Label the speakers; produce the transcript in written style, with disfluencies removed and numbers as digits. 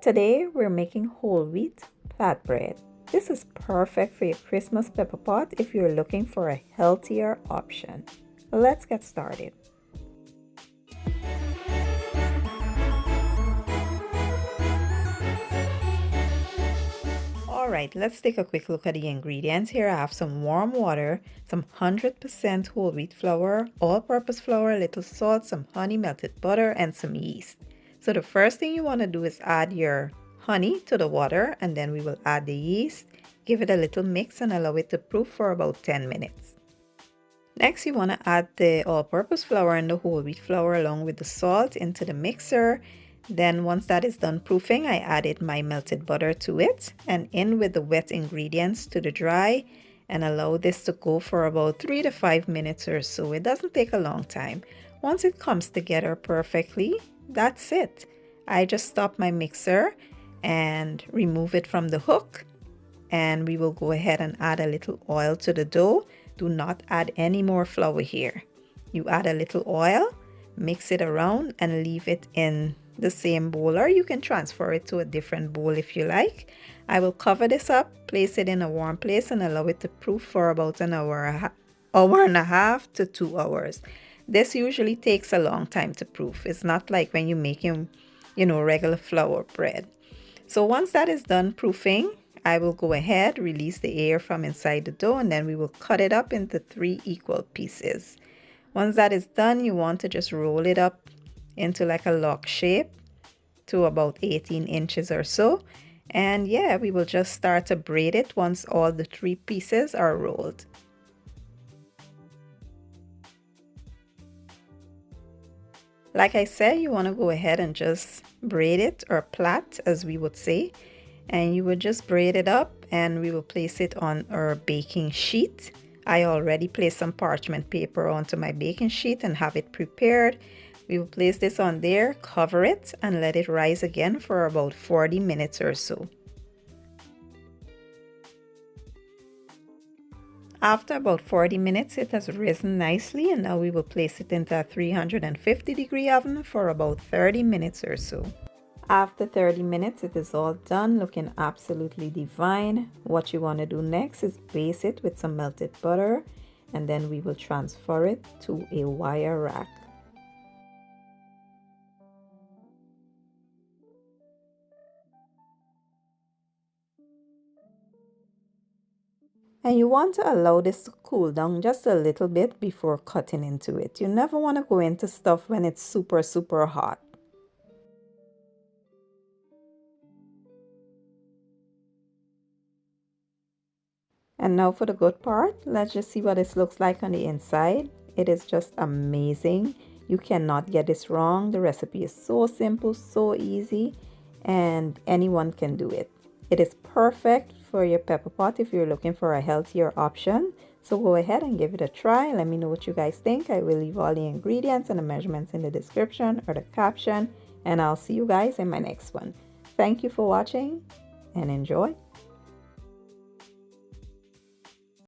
Speaker 1: Today we're making whole wheat flatbread. This is perfect for your Christmas pepper pot if you're looking for a healthier option. Let's get started. Alright, let's take a quick look at the ingredients. Here I have some warm water, some 100% whole wheat flour, all-purpose flour, a little salt, some honey, melted butter, and some yeast. So the first thing you want to do is add your honey to the water, and then we will add the yeast. Give it a little mix and allow it to proof for about 10 minutes. Next, you want to add the all-purpose flour and the whole wheat flour along with the salt into the mixer. Then once that is done proofing, I added my melted butter to it and in with the wet ingredients to the dry and allow this to go for about 3 to 5 minutes or so. It doesn't take a long time. Once it comes together perfectly, that's it. I just stop my mixer and remove it from the hook, and we will go ahead and add a little oil to the dough. Do not add any more flour here. You add a little oil, mix it around and leave it in the same bowl, or you can transfer it to a different bowl if you like. I will cover this up, place it in a warm place and allow it to proof for about an hour and a half to 2 hours. This usually takes a long time to proof. It's not like when you're making, regular flour bread. So once that is done proofing, I will go ahead, release the air from inside the dough, and then we will cut it up into 3 equal pieces. Once that is done, you want to just roll it up into like a log shape to about 18 inches or so. And yeah, we will just start to braid it once all the 3 pieces are rolled. Like I said, you want to go ahead and just braid it, or plait as we would say. And you would just braid it up and we will place it on our baking sheet. I already placed some parchment paper onto my baking sheet and have it prepared. We will place this on there, cover it, and let it rise again for about 40 minutes or so. After about 40 minutes, it has risen nicely, and now we will place it into a 350-degree oven for about 30 minutes or so. After 30 minutes, it is all done, looking absolutely divine. What you want to do next is base it with some melted butter, and then we will transfer it to a wire rack. And you want to allow this to cool down just a little bit before cutting into it. You never want to go into stuff when it's super, super hot. And now for the good part, let's just see what this looks like on the inside. It is just amazing. You cannot get this wrong. The recipe is so simple, so easy, and anyone can do it. It is perfect for your pepper pot if you're looking for a healthier option. So go ahead and give it a try. Let me know what you guys think. I will leave all the ingredients and the measurements in the description or the caption, and I'll see you guys in my next one. Thank you for watching and enjoy.